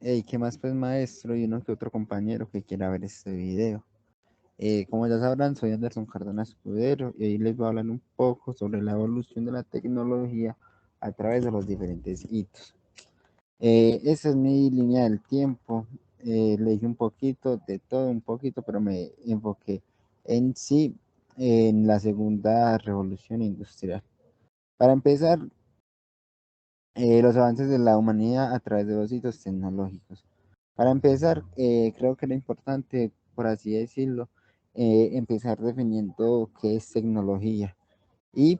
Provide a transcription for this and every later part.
Hey, ¿qué más pues maestro y uno que otro compañero que quiera ver este video? Como ya sabrán, soy Anderson Cardona Escudero y hoy les voy a hablar un poco sobre la evolución de la tecnología a través de los diferentes hitos. Esa es mi línea del tiempo. Le dije un poquito de todo, un poquito, pero me enfoqué en sí en la segunda revolución industrial. Para empezar, los avances de la humanidad a través de los hitos tecnológicos. Para empezar, creo que era importante, por así decirlo, empezar definiendo qué es tecnología. Y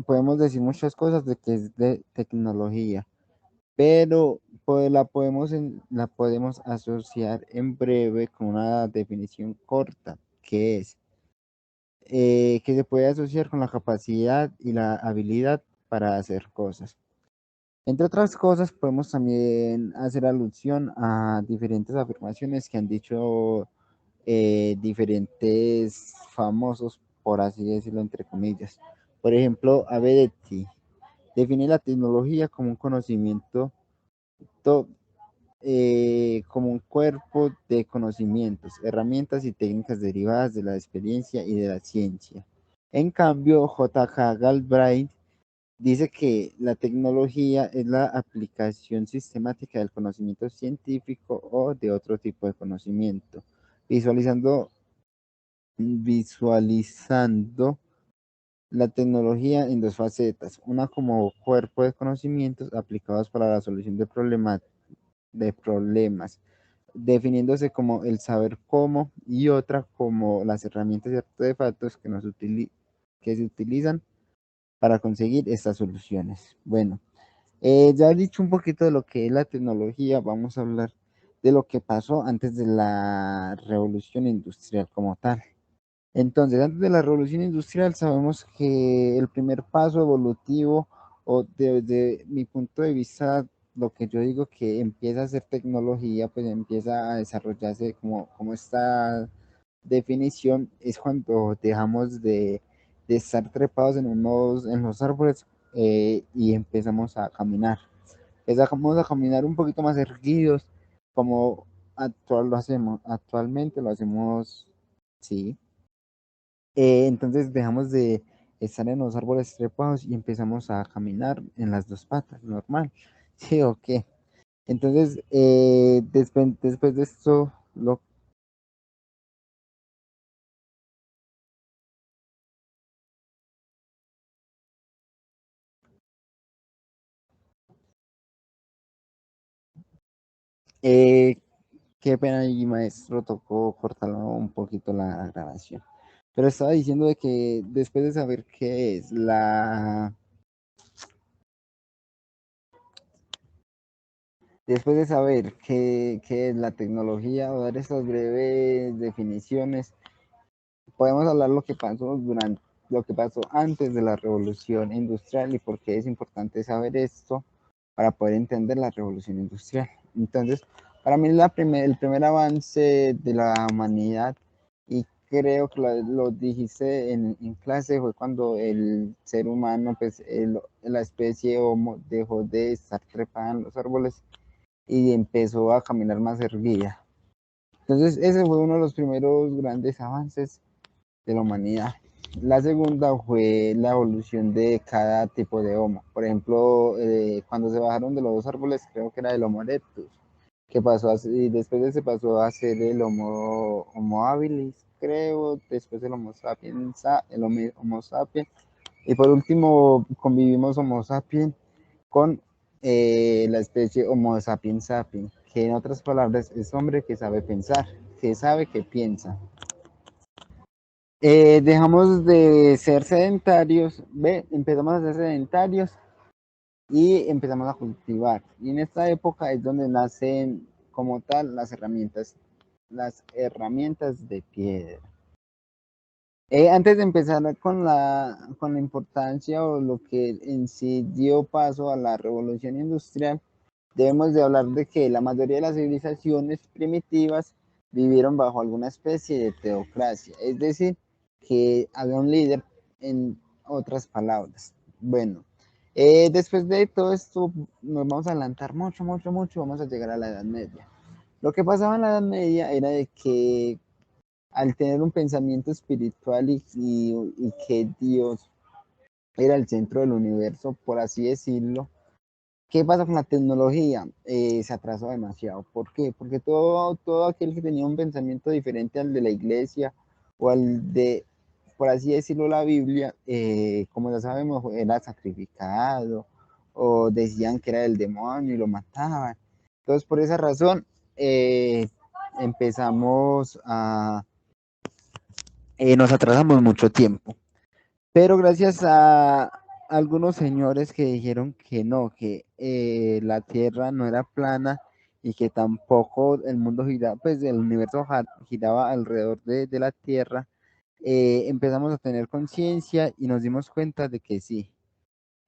podemos decir muchas cosas de qué es de tecnología, pero pues, la podemos asociar en breve con una definición corta, que es que se puede asociar con la capacidad y la habilidad para hacer cosas. Entre otras cosas, podemos también hacer alusión a diferentes afirmaciones que han dicho diferentes famosos, por así decirlo, entre comillas. Por ejemplo, Abedetti define la tecnología como un conocimiento, to- como un cuerpo de conocimientos, herramientas y técnicas derivadas de la experiencia y de la ciencia. En cambio, J.K. Galbraith dice que la tecnología es la aplicación sistemática del conocimiento científico o de otro tipo de conocimiento, visualizando, visualizando la tecnología en dos facetas, una como cuerpo de conocimientos aplicados para la solución de problemas, definiéndose como el saber cómo, y otra como las herramientas y artefactos que se utilizan para conseguir estas soluciones. Bueno, ya he dicho un poquito de lo que es la tecnología, vamos a hablar de lo que pasó antes de la revolución industrial como tal. Entonces, antes de la revolución industrial sabemos que el primer paso evolutivo, o desde mi punto de vista, lo que yo digo que empieza a ser tecnología, pues empieza a desarrollarse como esta definición, es cuando dejamos de estar trepados en los árboles y empezamos a caminar. Empezamos a caminar un poquito más erguidos, como actualmente lo hacemos, sí. Entonces dejamos de estar en los árboles trepados y empezamos a caminar en las dos patas, normal. ¿Sí o qué? Entonces, después de esto, eh, qué pena ahí, maestro, tocó cortarlo un poquito la grabación. Pero estaba diciendo de que después de saber qué es después de saber qué es la tecnología o dar estas breves definiciones, podemos hablar lo que pasó antes de la revolución industrial y por qué es importante saber esto para poder entender la revolución industrial. Entonces, para mí el primer avance de la humanidad, y creo que lo dijiste en clase, fue cuando el ser humano, pues la especie Homo dejó de estar trepada en los árboles y empezó a caminar más erguida. Entonces, ese fue uno de los primeros grandes avances de la humanidad. La segunda fue la evolución de cada tipo de Homo. Por ejemplo, cuando se bajaron de los dos árboles, creo que era el Homo erectus, que pasó y después de se pasó a ser el Homo habilis, creo, después el Homo sapiens, Homo sapiens, y por último convivimos Homo sapiens con la especie Homo sapiens sapiens, que en otras palabras es hombre que sabe pensar, que sabe que piensa. Dejamos de ser sedentarios, ¿ve? Empezamos a ser sedentarios y empezamos a cultivar. Y en esta época es donde nacen como tal las herramientas de piedra. Antes de empezar con la importancia o lo que en sí dio paso a la revolución industrial, debemos de hablar de que la mayoría de las civilizaciones primitivas vivieron bajo alguna especie de teocracia, es decir, que había un líder, en otras palabras. Bueno, Después de todo esto, nos vamos a adelantar mucho, mucho, mucho, vamos a llegar a la Edad Media. Lo que pasaba en la Edad Media era de que al tener un pensamiento espiritual y que Dios era el centro del universo, por así decirlo, ¿qué pasa con la tecnología? Se atrasó demasiado. ¿Por qué? Porque todo aquel que tenía un pensamiento diferente al de la iglesia o al de, por así decirlo, la Biblia, como ya sabemos, era sacrificado o decían que era del demonio y lo mataban. Entonces, por esa razón, empezamos nos atrasamos mucho tiempo. Pero gracias a algunos señores que dijeron que no, que la Tierra no era plana y que tampoco el mundo giraba, pues el universo giraba alrededor de la Tierra, empezamos a tener conciencia y nos dimos cuenta de que sí.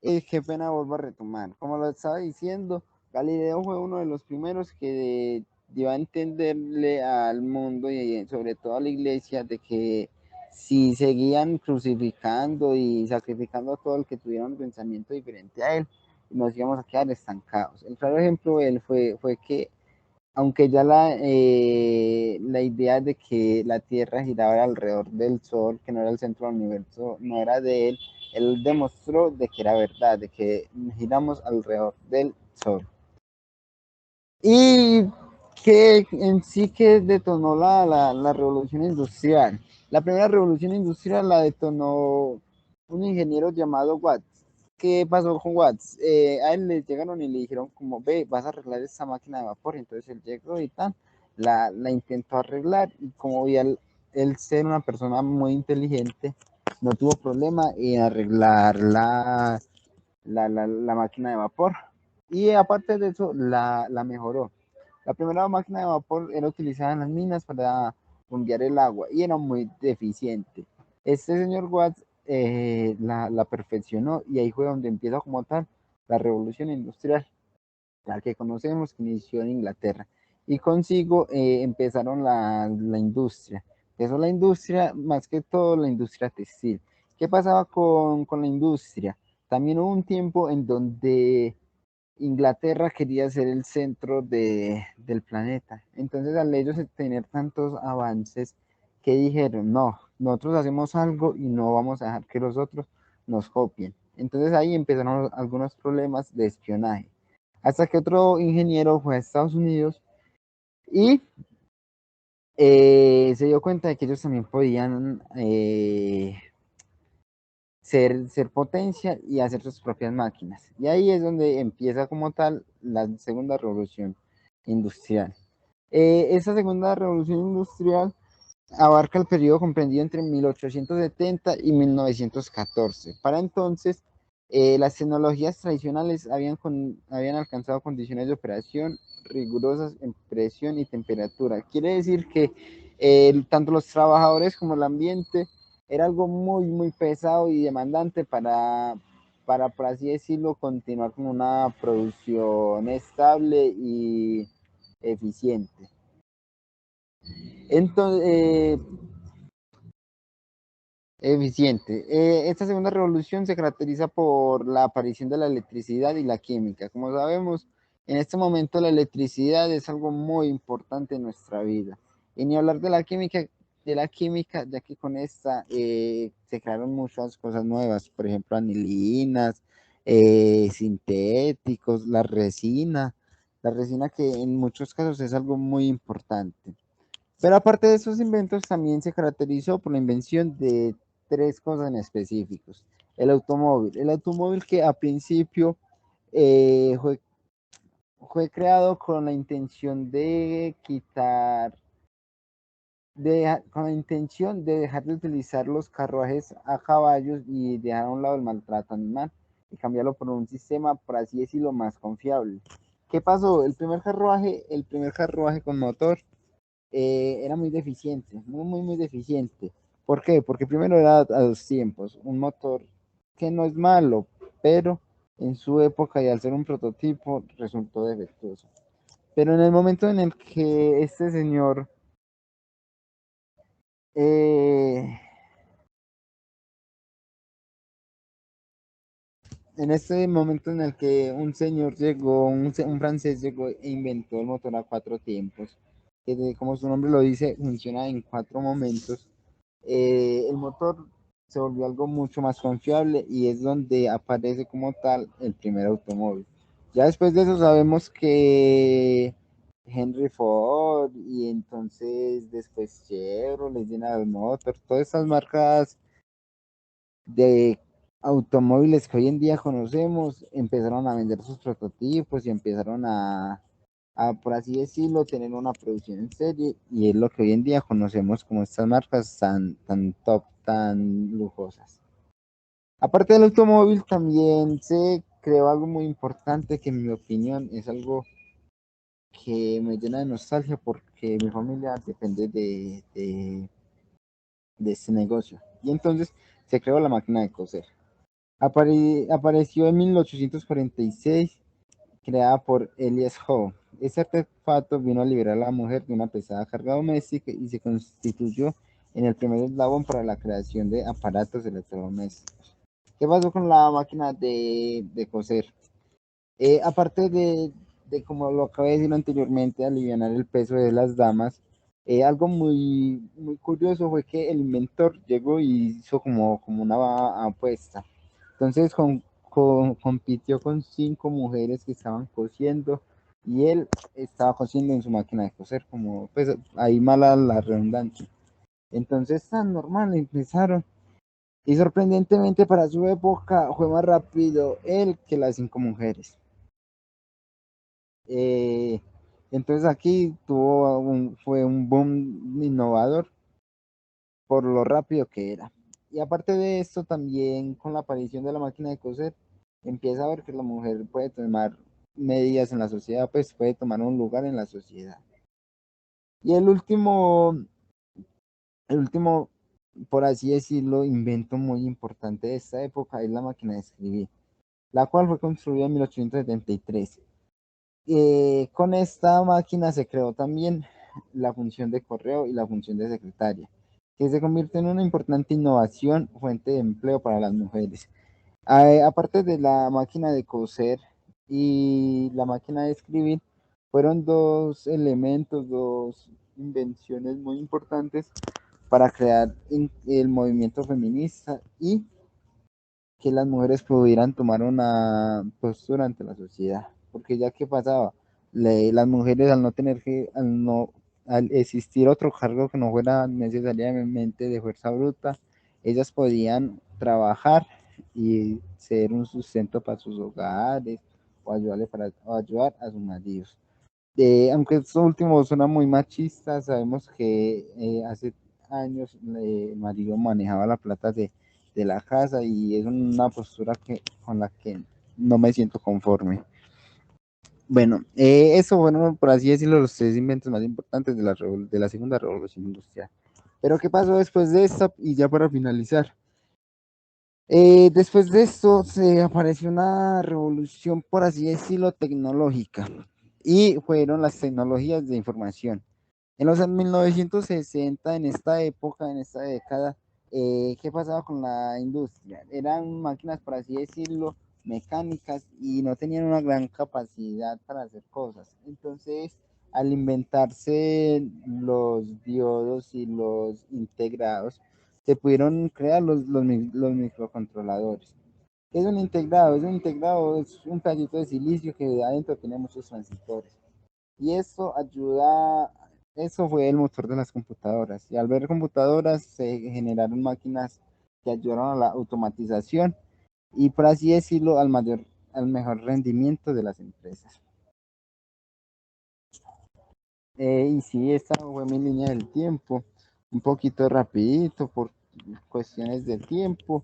Qué pena vuelvo a retomar. Como lo estaba diciendo, Galileo fue uno de los primeros que dio a entenderle al mundo y sobre todo a la iglesia de que si seguían crucificando y sacrificando a todo el que tuviera un pensamiento diferente a él, nos íbamos a quedar estancados. El claro ejemplo de él fue que aunque ya la idea de que la Tierra giraba alrededor del Sol, que no era el centro del universo, no era de él, él demostró de que era verdad, de que giramos alrededor del Sol. Y que en sí que detonó la revolución industrial. La primera revolución industrial la detonó un ingeniero llamado Watts. ¿Qué pasó con Watts? A él le llegaron y le dijeron como, ve, vas a arreglar esta máquina de vapor. Entonces él llegó y tal, la intentó arreglar y como veía él ser una persona muy inteligente, no tuvo problema en arreglar la máquina de vapor. Y aparte de eso, la mejoró. La primera máquina de vapor era utilizada en las minas para bombear el agua y era muy deficiente. Este señor Watts la perfeccionó y ahí fue donde empieza como tal la revolución industrial, la que conocemos que inició en Inglaterra. Y consigo empezaron la industria. Empezó la industria, más que todo la industria textil. ¿Qué pasaba con la industria? También hubo un tiempo en donde Inglaterra quería ser el centro del planeta. Entonces, al ellos tener tantos avances, que dijeron, no, nosotros hacemos algo y no vamos a dejar que los otros nos copien. Entonces ahí empezaron algunos problemas de espionaje. Hasta que otro ingeniero fue a Estados Unidos y se dio cuenta de que ellos también podían ser potencia y hacer sus propias máquinas. Y ahí es donde empieza como tal la segunda revolución industrial. Esa segunda revolución industrial abarca el periodo comprendido entre 1870 y 1914. Para entonces, las tecnologías tradicionales habían alcanzado condiciones de operación rigurosas en presión y temperatura. Quiere decir que tanto los trabajadores como el ambiente era algo muy, muy pesado y demandante para, por así decirlo, continuar con una producción estable y eficiente. Entonces, eficiente. Esta segunda revolución se caracteriza por la aparición de la electricidad y la química. Como sabemos, en este momento la electricidad es algo muy importante en nuestra vida. Y ni hablar de la química, ya que con esta se crearon muchas cosas nuevas, por ejemplo, anilinas, sintéticos, la resina que en muchos casos es algo muy importante. Pero aparte de esos inventos, también se caracterizó por la invención de tres cosas en específicos. El automóvil que a principio fue creado con la intención de con la intención de dejar de utilizar los carruajes a caballos y dejar a un lado el maltrato animal y cambiarlo por un sistema, por así decirlo, más confiable. ¿Qué pasó? El primer carruaje con motor era muy deficiente, muy, muy, muy deficiente. ¿Por qué? Porque primero era a dos tiempos, un motor que no es malo, pero en su época y al ser un prototipo resultó defectuoso. Pero en el momento en el que este señor eh, en este momento en el que un señor llegó, un francés llegó e inventó el motor a cuatro tiempos, que como su nombre lo dice, funciona en cuatro momentos. El motor se volvió algo mucho más confiable y es donde aparece como tal el primer automóvil. Ya después de eso sabemos que Henry Ford y entonces después Chevrolet, General Motors, todas estas marcas de automóviles que hoy en día conocemos empezaron a vender sus prototipos y empezaron por así decirlo, tener una producción en serie y es lo que hoy en día conocemos como estas marcas tan top, tan lujosas. Aparte del automóvil, también se creó algo muy importante que en mi opinión es algo que me llena de nostalgia porque mi familia depende de este negocio. Y entonces se creó la máquina de coser. Apareció en 1846, creada por Elias Howe. Este artefacto vino a liberar a la mujer de una pesada carga doméstica y se constituyó en el primer eslabón para la creación de aparatos electrodomésticos. ¿Qué pasó con la máquina de coser? Aparte como lo acabé de decir anteriormente, aliviar el peso de las damas, algo muy curioso fue que el inventor llegó y hizo como una apuesta. Entonces compitió con cinco mujeres que estaban cosiendo y él estaba cosiendo en su máquina de coser, como pues ahí mala la redundancia. Entonces tan normal empezaron y sorprendentemente para su época fue más rápido él que las cinco mujeres. Eh, entonces aquí fue un boom innovador por lo rápido que era. Y aparte de esto, también con la aparición de la máquina de coser, empieza a ver que la mujer puede tomar medidas en la sociedad, pues puede tomar un lugar en la sociedad. Y el último, por así decirlo, invento muy importante de esta época es la máquina de escribir, la cual fue construida en 1873. Con esta máquina se creó también la función de correo y la función de secretaria, que se convierte en una importante innovación, fuente de empleo para las mujeres. Aparte de la máquina de coser y la máquina de escribir, fueron dos elementos, dos invenciones muy importantes para crear el movimiento feminista y que las mujeres pudieran tomar una postura ante la sociedad. Porque ya que pasaba, las mujeres al existir otro cargo que no fuera necesariamente de fuerza bruta, ellas podían trabajar y ser un sustento para sus hogares o ayudar a sus maridos. Aunque estos últimos suenan muy machistas, sabemos que hace años el marido manejaba la plata de la casa y es una postura con la que no me siento conforme. Bueno, eso fueron, por así decirlo, los tres inventos más importantes de la segunda revolución industrial. Pero ¿qué pasó después de esta? Y ya para finalizar. Después de esto se apareció una revolución, por así decirlo, tecnológica, y fueron las tecnologías de información. En los 1960, en esta época, en esta década, ¿qué pasaba con la industria? Eran máquinas, por así decirlo, mecánicas y no tenían una gran capacidad para hacer cosas. Entonces, al inventarse los diodos y los integrados, se pudieron crear los microcontroladores. ¿Qué es un integrado? Es un integrado, es un pedacito de silicio que adentro tiene muchos transistores. Y eso fue el motor de las computadoras. Y al ver computadoras se generaron máquinas que ayudaron a la automatización y, por así decirlo, al mejor rendimiento de las empresas. Y sí, esta fue mi línea del tiempo, un poquito rapidito por cuestiones del tiempo.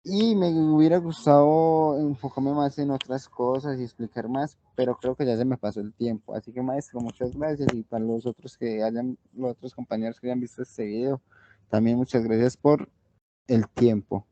Y me hubiera gustado enfocarme más en otras cosas y explicar más, pero creo que ya se me pasó el tiempo. Así que, maestro, muchas gracias. Y para los otros compañeros que hayan visto este video, también muchas gracias por el tiempo.